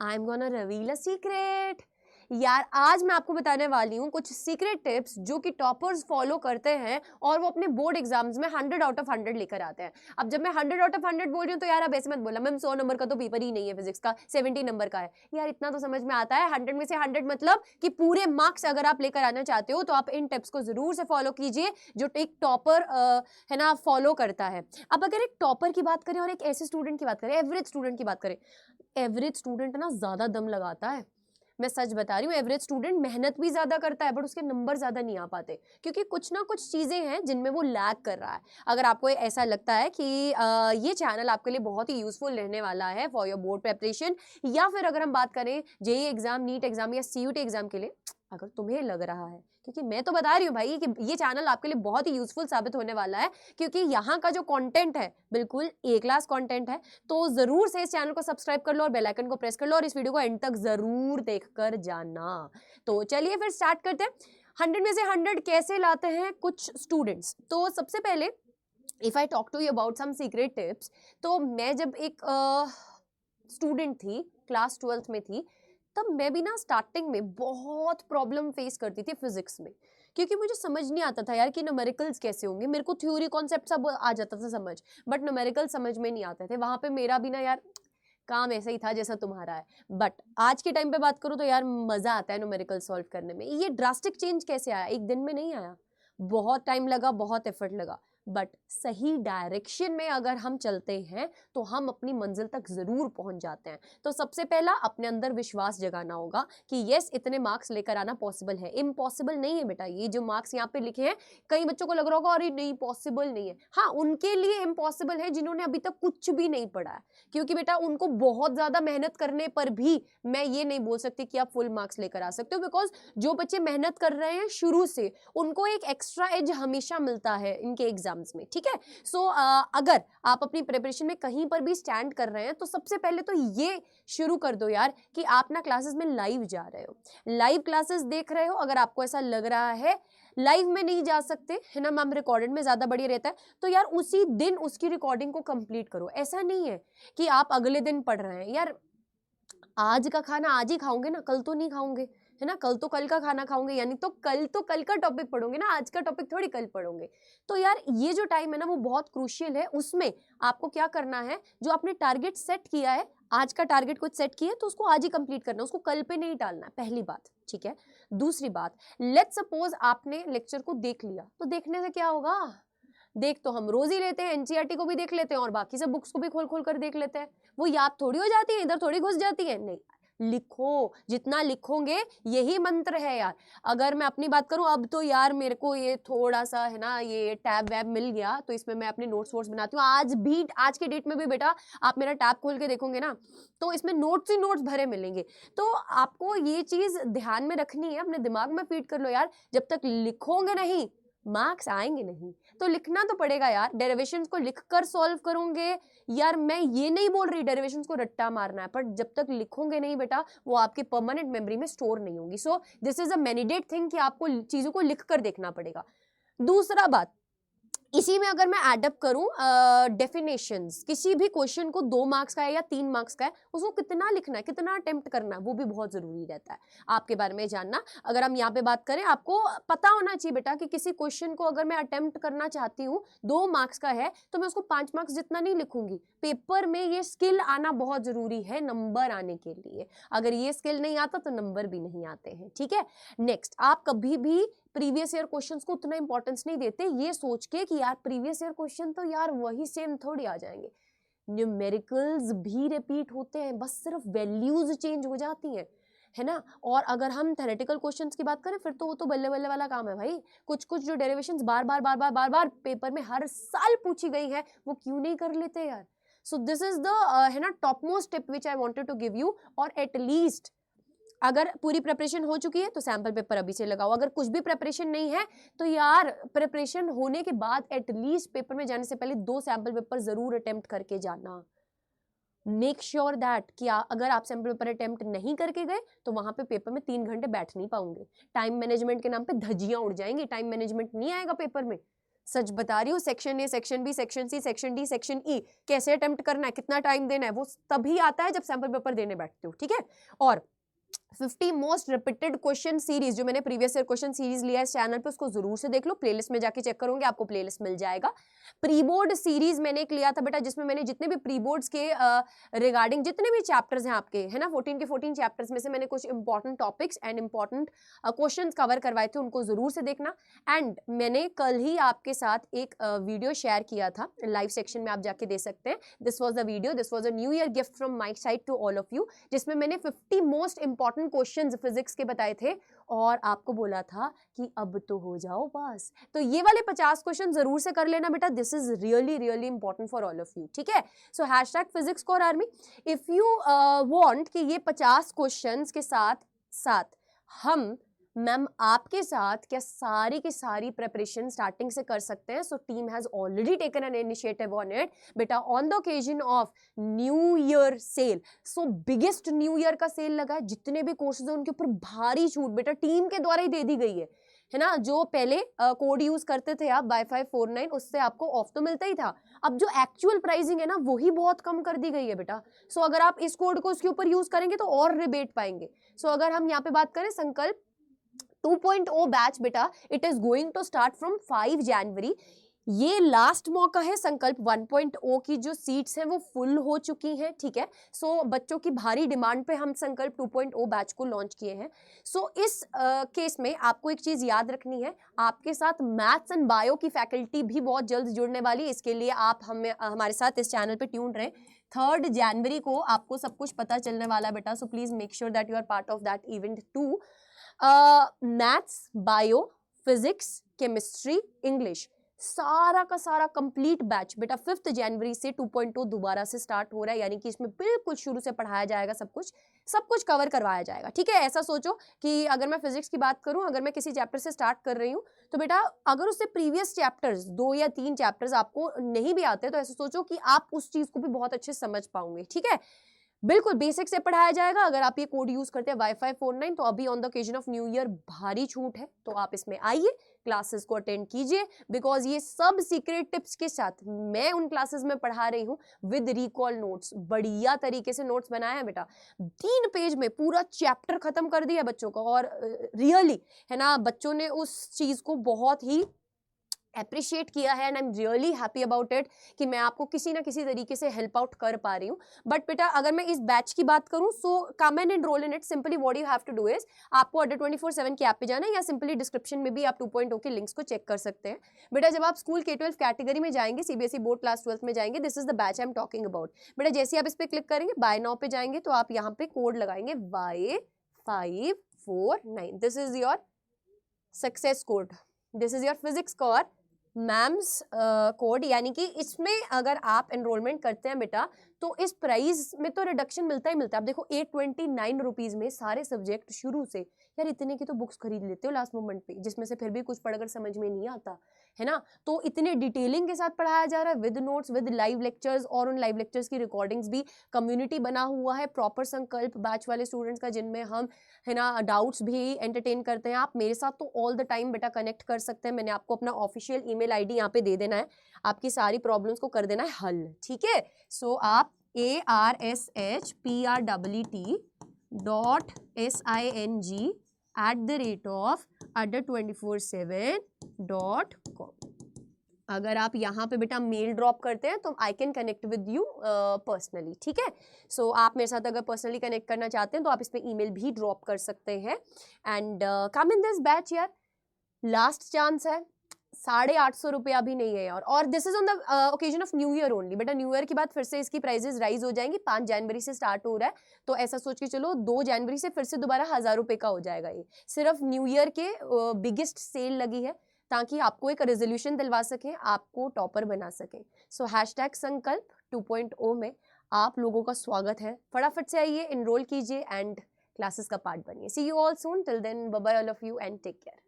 I am gonna reveal a secret. यार आज मैं आपको बताने वाली हूँ कुछ सीक्रेट टिप्स जो कि टॉपर्स फॉलो करते हैं और वो अपने बोर्ड एग्जाम्स में 100 आउट ऑफ 100 लेकर आते हैं। अब जब मैं 100 आउट ऑफ 100 बोल रही हूँ तो यार अब ऐसे मत बोला मैम 100 नंबर का तो पेपर ही नहीं है, फिजिक्स का 70 नंबर का है। यार इतना तो समझ में आता है, 100 में से 100 मतलब कि पूरे मार्क्स अगर आप लेकर आना चाहते हो तो आप इन टिप्स को जरूर से फॉलो कीजिए जो एक टॉपर है ना फॉलो करता है। अब अगर एक टॉपर की बात करें और एक ऐसे स्टूडेंट की बात करें, एवरेज स्टूडेंट की बात करें, एवरेज स्टूडेंट ना ज्यादा दम लगाता है। मैं सच बता रही हूँ, एवरेज स्टूडेंट मेहनत भी ज्यादा करता है बट उसके नंबर ज्यादा नहीं आ पाते क्योंकि कुछ ना कुछ चीजें हैं जिनमें वो लैग कर रहा है। अगर आपको ऐसा लगता है कि ये चैनल आपके लिए बहुत ही यूजफुल रहने वाला है फॉर योर बोर्ड प्रेपरेशन, या फिर अगर हम बात करें जेईई एग्जाम, नीट एग्जाम या सीयूटी एग्जाम के लिए, अगर तुम्हें लग रहा है, क्योंकि मैं तो बता रही हूँ भाई कि ये चैनल आपके लिए बहुत ही यूजफुल साबित होने वाला है क्योंकि यहाँ का जो कंटेंट है बिल्कुल ए क्लास कंटेंट है, तो जरूर से इस चैनल को सब्सक्राइब कर लो और बेल आइकन को प्रेस कर लो और इस वीडियो को एंड तक जरूर देखकर जाना। तो चलिए फिर स्टार्ट करते हैं। 100 में से 100 कैसे लाते हैं कुछ स्टूडेंट्स। तो सबसे पहले if I talk to you about some secret tips, तो मैं जब एक स्टूडेंट थी, क्लास 12th में थी, तब मैं भी ना स्टार्टिंग में बहुत प्रॉब्लम फेस करती थी फिजिक्स में क्योंकि मुझे समझ नहीं आता था यार कि न्यूमेरिकल्स कैसे होंगे। मेरे को थ्योरी कॉन्सेप्ट सब आ जाता था समझ, बट न्यूमेरिकल समझ में नहीं आते थे। वहां पे मेरा भी ना यार काम ऐसा ही था जैसा तुम्हारा है, बट आज के टाइम पे बात करूं तो यार मजा आता है न्यूमेरिकल सॉल्व करने में। ये ड्रास्टिक चेंज कैसे आया, एक दिन में नहीं आया, बहुत टाइम लगा, बहुत एफर्ट लगा, बट सही डायरेक्शन में अगर हम चलते हैं तो हम अपनी मंजिल तक जरूर पहुंच जाते हैं। तो सबसे पहला अपने अंदर विश्वास जगाना होगा कि यस इतने मार्क्स लेकर आना पॉसिबल है। इम्पॉसिबल नहीं है बेटा, ये जो मार्क्स यहाँ पे लिखे हैं कई बच्चों को लग रहा होगा अरे नहीं पॉसिबल नहीं है, हाँ उनके लिए इम्पॉसिबल है जिन्होंने अभी तक कुछ भी नहीं पढ़ा है, क्योंकि बेटा उनको बहुत ज्यादा मेहनत करने पर भी मैं ये नहीं बोल सकती कि आप फुल मार्क्स लेकर आ सकते हो, बिकॉज जो बच्चे मेहनत कर रहे हैं शुरू से उनको एक एक्स्ट्रा एज हमेशा मिलता है इनके एग्जाम्स में, ठीक है। सो अगर आप अपनी प्रिपरेशन में कहीं पर भी स्टैंड कर रहे हैं तो सबसे पहले तो ये शुरू कर दो यार कि आप ना क्लासेस में लाइव जा रहे हो, लाइव क्लासेस देख रहे हो। अगर आपको ऐसा लग रहा है लाइव में नहीं जा सकते है ना मैम, रिकॉर्डेड में ज्यादा बढ़िया रहता है, तो यार उसी दिन उसकी रिकॉर्डिंग को कंप्लीट करो। ऐसा नहीं है कि आप अगले दिन पढ़ रहे हैं, यार आज का खाना आज ही खाओगे ना, कल तो नहीं खाओगे, है ना, कल तो कल का खाना खाओगे, यानी तो कल का टॉपिक पढ़ोगे ना, आज का टॉपिक थोड़ी कल पढ़ोगे। तो यार ये जो टाइम है ना वो बहुत क्रूशियल है। उसमें आपको क्या करना है, जो आपने टारगेट सेट किया है, आज का टारगेट कुछ सेट किया है तो उसको आज ही कंप्लीट करना है, उसको कल पे नहीं टालना है, पहली बात, ठीक है। दूसरी बात, लेट्स सपोज आपने लेक्चर को देख लिया, तो देखने से क्या होगा, देख तो हम रोज ही लेते हैं, एनसीईआरटी को भी देख लेते हैं और बाकी सब बुक्स को भी खोल खोल कर देख लेते हैं, वो याद थोड़ी हो जाती है, इधर थोड़ी घुस जाती है, नहीं। लिखो, जितना लिखोगे यही मंत्र है यार। अगर मैं अपनी बात करूं, अब तो यार मेरे को ये थोड़ा सा है ना ये टैब वैब मिल गया तो इसमें मैं अपने नोट्स वोट्स बनाती हूँ। आज भी, आज के डेट में भी बेटा आप मेरा टैब खोल के देखोगे ना तो इसमें नोट्स ही नोट्स भरे मिलेंगे। तो आपको ये चीज ध्यान में रखनी है, अपने दिमाग में फीड कर लो यार, जब तक लिखोगे नहीं मार्क्स आएंगे नहीं। तो लिखना तो पड़ेगा यार, डेरिवेशंस को लिखकर सॉल्व करोगे। यार मैं ये नहीं बोल रही डेरिवेशंस को रट्टा मारना है, पर जब तक लिखोगे नहीं बेटा वो आपकी परमानेंट मेमोरी में स्टोर नहीं होगी। So this is a mandate thing कि आपको चीजों को लिखकर देखना पड़ेगा। दूसरा बात, इसी में अगर मैं एडअप करूं डेफिनेशंस, किसी भी क्वेश्चन को 2 मार्क्स का है या 3 मार्क्स का है, उसको कितना लिखना है, कितना अटेम्प्ट करना है, वो भी बहुत जरूरी रहता है आपके बारे में जानना। अगर हम यहाँ पे बात करें, आपको पता होना चाहिए बेटा कि किसी क्वेश्चन को अगर मैं अटेम्प्ट करना चाहती हूँ 2 मार्क्स का है तो मैं उसको 5 मार्क्स जितना नहीं लिखूंगी। पेपर में ये स्किल आना बहुत जरूरी है नंबर आने के लिए, अगर ये स्किल नहीं आता तो नंबर भी नहीं आते हैं, ठीक है। नेक्स्ट, आप कभी भी प्रीवियस ईयर क्वेश्चंस को उतना इंपॉर्टेंस नहीं देते ये सोच के कि यार प्रीवियस ईयर क्वेश्चन तो यार वही सेम थोड़ी आ जाएंगे। न्यूमेरिकल्स भी रिपीट होते हैं, बस सिर्फ वैल्यूज चेंज हो जाती हैं, है ना। और अगर हम थ्योरेटिकल क्वेश्चंस की बात करें फिर तो वो तो बल्ले बल्ले वाला काम है भाई। कुछ कुछ जो डेरिवेशंस बार बार बार बार बार बार पेपर में हर साल पूछी गई है वो क्यों नहीं कर लेते यार। सो दिस इज द है ना top most tip which I wanted to give you. और एटलीस्ट अगर पूरी प्रिपरेशन हो चुकी है तो सैंपल पेपर अभी से लगाओ, अगर कुछ भी प्रिपरेशन नहीं है तो यार प्रिपरेशन होने के बाद एटलीस्ट पेपर में जाने से पहले 2 सैंपल पेपर जरूर अटेम्प्ट करके जाना। मेक श्योर दैट कि अगर आप सैंपल पेपर अटेम्प्ट नहीं करके गए तो वहां पे पेपर में 3 घंटे बैठ नहीं पाओगे, टाइम मैनेजमेंट के नाम पे धज्जियां उड़ जाएंगी, टाइम मैनेजमेंट नहीं आएगा पेपर में। सच बता रही हूँ, section A, section B, section C, section D, section E कैसे अटेम्प्ट करना है, कितना टाइम देना है, वो तभी आता है जब सैंपल पेपर देने बैठते हो, ठीक है। और 50 मोस्ट रिपीटेड क्वेश्चन सीरीज, जो मैंने प्रीवियस ईयर क्वेश्चन सीरीज लिया है इस चैनल पे, उसको जरूर से देख लो, प्लेलिस्ट में जाके चेक करोगे आपको प्लेलिस्ट मिल जाएगा। प्री बोर्ड सीरीज मैंने एक लिया था बेटा, जिसमें मैंने जितने भी प्री बोर्ड्स के रिगार्डिंग जितने भी चैप्टर्स हैं आपके, है ना, 14 के 14 चैप्टर्स में से मैंने कुछ important topics and important question cover करवाए थे, उनको जरूर से देखना। एंड मैंने कल ही आपके साथ एक वीडियो शेयर किया था, लाइव सेक्शन में आप जाके दे सकते हैं। This was the video, this was a new year gift from my side to all of you, जिसमें मैंने 50 मोस्ट इंपॉर्टेंट क्वेश्चंस फिजिक्स के बताए थे और आपको बोला था कि अब तो हो जाओ पास। तो ये वाले 50 क्वेश्चन जरूर से कर लेना बेटा, this is really really important for all of you, ठीक है। So hashtag physics core army, if you want कि ये 50 क्वेश्चंस के साथ साथ हम मैम आपके साथ क्या सारी की सारी प्रिपरेशन स्टार्टिंग से कर सकते हैं, so team has already taken an initiative on it बेटा, on the occasion of new year sale. So biggest new year का सेल लगा है, जितने भी कोर्सेज हैं उनके ऊपर भारी छूट बेटा टीम के द्वारा ही दे दी गई है ना। जो पहले कोड यूज करते थे आप Wi-Fi 49, उससे आपको ऑफ तो मिलता ही था, अब जो एक्चुअल प्राइसिंग है ना वही बहुत कम कर दी गई है बेटा। सो अगर आप इस कोड को उसके ऊपर यूज करेंगे तो और रिबेट पाएंगे। सो अगर हम यहाँ पे बात करें संकल्प 2.0 बैच बेटा, it is going to start from 5 January. ये लास्ट मौका है, संकल्प 1.0 की जो सीट्स हैं वो फुल हो चुकी हैं, ठीक है। सो बच्चों की भारी डिमांड पे हम संकल्प 2.0 बैच को लॉन्च किए हैं। सो इस केस में आपको एक चीज याद रखनी है, आपके साथ मैथ्स एंड बायो की फैकल्टी भी बहुत जल्द जुड़ने वाली है, इसके लिए आप हमारे साथ इस चैनल पे ट्यून रहें। 3 जनवरी को आपको सब कुछ पता चलने वाला है बेटा, so please make sure that you are part of that event too. Maths, bio, physics, chemistry, English, सारा का सारा कंप्लीट बैच बेटा 5 जनवरी से 2.0 दोबारा से स्टार्ट हो रहा है, यानी कि इसमें बिल्कुल शुरू से पढ़ाया जाएगा, सब कुछ कवर करवाया जाएगा, ठीक है। ऐसा सोचो कि अगर मैं फिजिक्स की बात करूं, अगर मैं किसी चैप्टर से स्टार्ट कर रही हूं तो बेटा अगर उससे प्रीवियस चैप्टर्स 2 या 3 चैप्टर्स आपको नहीं भी आते तो ऐसा सोचो कि आप उस चीज को भी बहुत अच्छे से समझ पाओगे, ठीक है। बिल्कुल बेसिक से पढ़ाया जाएगा। अगर आप ये कोड यूज करते हैं Wi-Fi 49, तो अभी on the occasion of new year भारी छूट है, तो आप इसमें आइए, क्लासेस को अटेंड कीजिए, बिकॉज ये सब सीक्रेट टिप्स के साथ मैं उन क्लासेस में पढ़ा रही हूँ विद रिकॉल नोट्स, बढ़िया तरीके से नोट्स बनाया है बेटा, 3 पेज में पूरा चैप्टर खत्म कर दिया बच्चों का, और रियली है ना बच्चों ने उस चीज को बहुत ही अप्रिशिएट किया है and I am really happy about it कि मैं आपको किसी ना किसी तरीके से हेल्प आउट कर पा रही हूँ। बट बेटा अगर मैं इस बैच की बात करूँ, so come and enrol in it. Simply what you have to do is, आपको अड्डा 24/7 की ऐप पे जाना है, या सिंपली डिस्क्रिप्शन में भी आप 2.0 के लिंक्स को चेक कर सकते हैं। बेटा जब आप स्कूल K-12 कैटेगरी में जाएंगे, CBSE बोर्ड क्लास 12 में जाएंगे, this is the batch I am talking about. बेटा जैसे आप इस पर क्लिक करेंगे, बाय नाउ पे जाएंगे, तो आप यहाँ पे कोड लगाएंगे Y549, this is your success code, this is your physics core ma'am's code, यानी कि इसमें अगर आप एनरोलमेंट करते हैं बेटा तो इस प्राइस में तो रिडक्शन मिलता ही मिलता है। आप देखो 829 रुपीज में सारे सब्जेक्ट शुरू से, यार इतने की तो बुक्स खरीद लेते हो लास्ट मोमेंट पे, जिसमें से फिर भी कुछ पढ़कर समझ में नहीं आता है ना। तो इतने डिटेलिंग के साथ पढ़ाया जा रहा है, with notes, with live lectures, और उन लाइव लेक्चर्स की रिकॉर्डिंग्स भी। कम्युनिटी बना हुआ है प्रॉपर संकल्प बैच वाले स्टूडेंट्स का, जिनमें हम है ना डाउट्स भी एंटरटेन करते हैं। आप मेरे साथ तो ऑल द टाइम बेटा कनेक्ट कर सकते हैं, मैंने आपको अपना ऑफिशियल email ID यहाँ पे दे देना है, आपकी सारी प्रॉब्लम्स को कर देना है हल, ठीक है। सो आप arshpRWT.SING@24/7.com, अगर आप यहाँ पे बेटा मेल ड्रॉप करते हैं तो I can connect with you personally, ठीक है। सो आप मेरे साथ अगर पर्सनली कनेक्ट करना चाहते हैं तो आप इस पे ईमेल भी ड्रॉप कर सकते हैं। And come in this batch यार, लास्ट चांस है, 850 रुपया भी नहीं है यार, और this is on the occasion of new year only. बेटा न्यू ईयर के बाद फिर से इसकी प्राइजेस राइज हो जाएंगी, 5 जनवरी से स्टार्ट हो रहा है, तो ऐसा सोच के चलो 2 जनवरी से फिर से दोबारा 1000 रुपए का हो जाएगा। ये सिर्फ न्यू ईयर के बिगेस्ट सेल लगी है, ताकि आपको एक रेजोल्यूशन दिलवा सकें, आपको टॉपर बना सकें। सो हैशटैग संकल्प 2.0 में आप लोगों का स्वागत है, फटाफट से आइए, एनरोल कीजिए एंड क्लासेस का पार्ट बनिए। See you all soon, till then bye bye all of you and take care.